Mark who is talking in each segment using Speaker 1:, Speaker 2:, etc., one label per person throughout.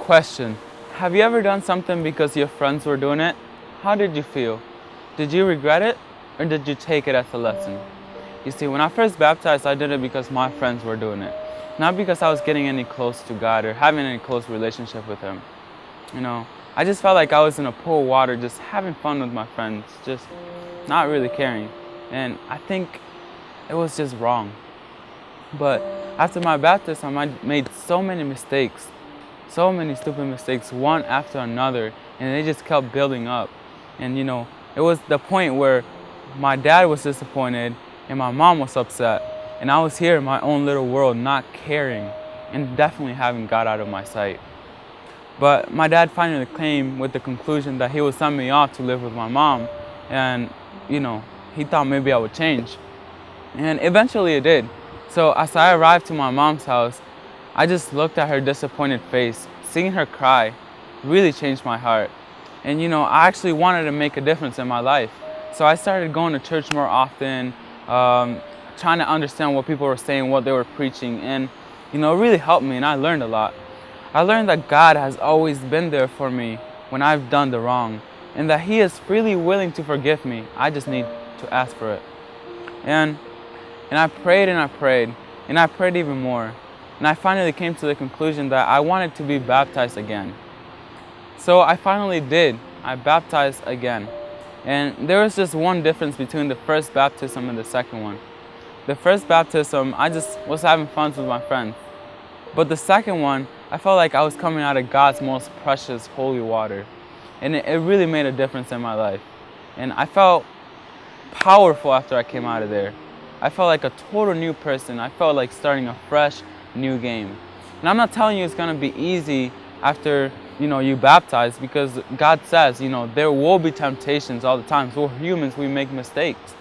Speaker 1: Question: have you ever done something because your friends were doing it? How did you feel? Did you regret it, or did you take it as a lesson? You see, when I first baptized, I did it because my friends were doing it. Not because I was getting any close to God or having any close relationship with Him. I just felt like I was in a pool of water, just having fun with my friends, just not really caring. And I think it was just wrong. But after my baptism, I made so many mistakes, so many stupid mistakes, one after another, and they just kept building up. And it was the point where my dad was disappointed and my mom was upset, and I was here in my own little world, not caring and definitely having God out of my sight. But my dad finally came with the conclusion that he would send me off to live with my mom, and he thought maybe I would change. And eventually it did. So as I arrived to my mom's house, I just looked at her disappointed face. Seeing her cry really changed my heart. And I actually wanted to make a difference in my life. So I started going to church more often, trying to understand what people were saying, what they were preaching, and it really helped me, and I learned a lot. I learned that God has always been there for me when I've done the wrong, and that He is freely willing to forgive me. I just need to ask for it. And I prayed and I prayed, and I prayed even more. And I finally came to the conclusion that I wanted to be baptized again. So I finally did. I baptized again. And there was just one difference between the first baptism and the second one. The first baptism, I just was having fun with my friends. But the second one, I felt like I was coming out of God's most precious, holy water. And it really made a difference in my life. And I felt powerful after I came out of there. I felt like a total new person. I felt like starting a fresh, new game. And I'm not telling you it's going to be easy after, you baptize, because God says, there will be temptations all the time. So we're humans, we make mistakes.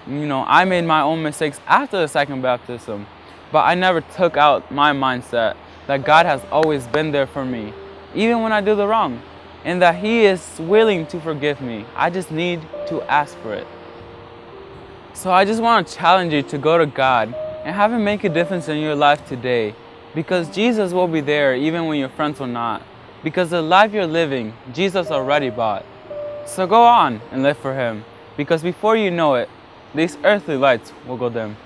Speaker 1: I made my own mistakes after the second baptism, but I never took out my mindset that God has always been there for me, even when I do the wrong, and that He is willing to forgive me. I just need to ask for it. So I just want to challenge you to go to God and have Him make a difference in your life today, because Jesus will be there even when your friends will not. Because the life you're living, Jesus already bought. So go on and live for Him, because before you know it, these earthly lights will go dim.